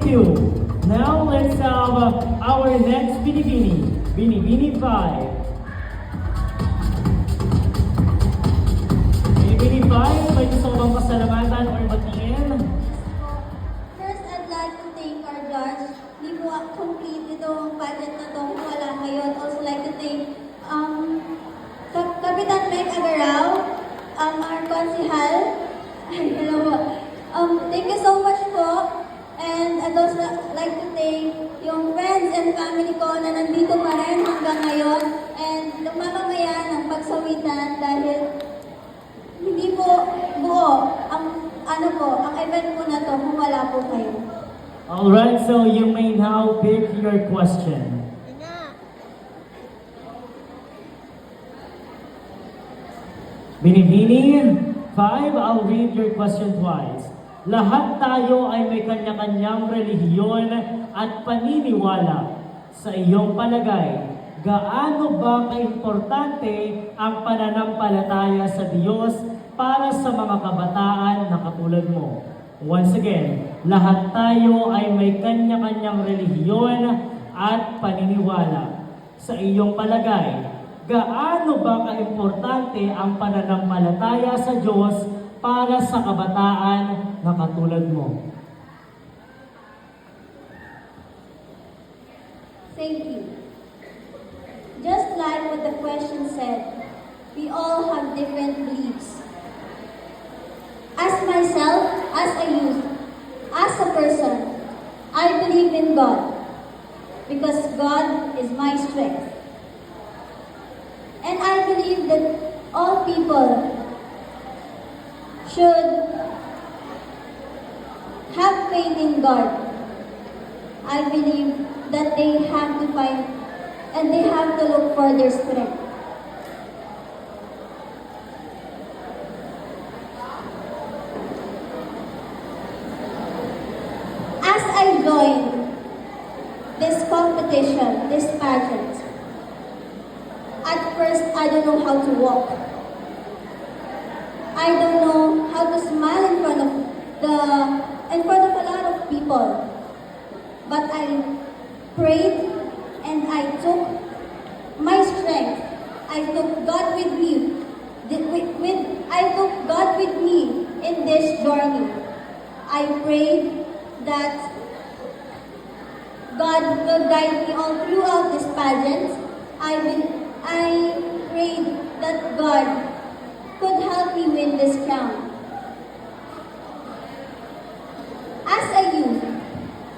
Thank you. Now let's have our next Binibini. Binibini 5. Binibini 5, may gusto ko bang pasalamatan or batiin? First, I'd like to thank our judge. Hindi po complete itong budget na to kung wala kayo. I'd also like to thank Kapitan Meg Agaraw, our konsihal. Hello po. Thank you so much po. And I'd also like to thank yung friends and family ko na nandito pa rin hanggang ngayon. And yung mamamayan ng pagsawitan dahil hindi po buo ang event po na to kung wala po kayo. Alright, so you may now pick your question. Binibini 5, I'll read your question twice. Lahat tayo ay may kanya-kanyang relihiyon at paniniwala. Sa iyong palagay, gaano ba kaimportante ang pananampalataya sa Diyos para sa mga kabataan na katulad mo? Once again, lahat tayo ay may kanya-kanyang relihiyon at paniniwala. Sa iyong palagay, gaano ba kaimportante ang pananampalataya sa Diyos para sa kabataan na katulad mo? Thank you. Just like what the question said, we all have different beliefs. As myself, as a youth, as a person, I believe in God because God is my strength. And I believe that all people should have faith in God. I believe that they have to find and they have to look for their strength. As I joined this competition, this pageant, at first I don't know how to walk. I don't know how to smile in front of a lot of people. But I prayed and I took my strength. I took God with me. I took God with me in this journey. I prayed that God will guide me all throughout this pageant. I prayed that God could help me win this crown.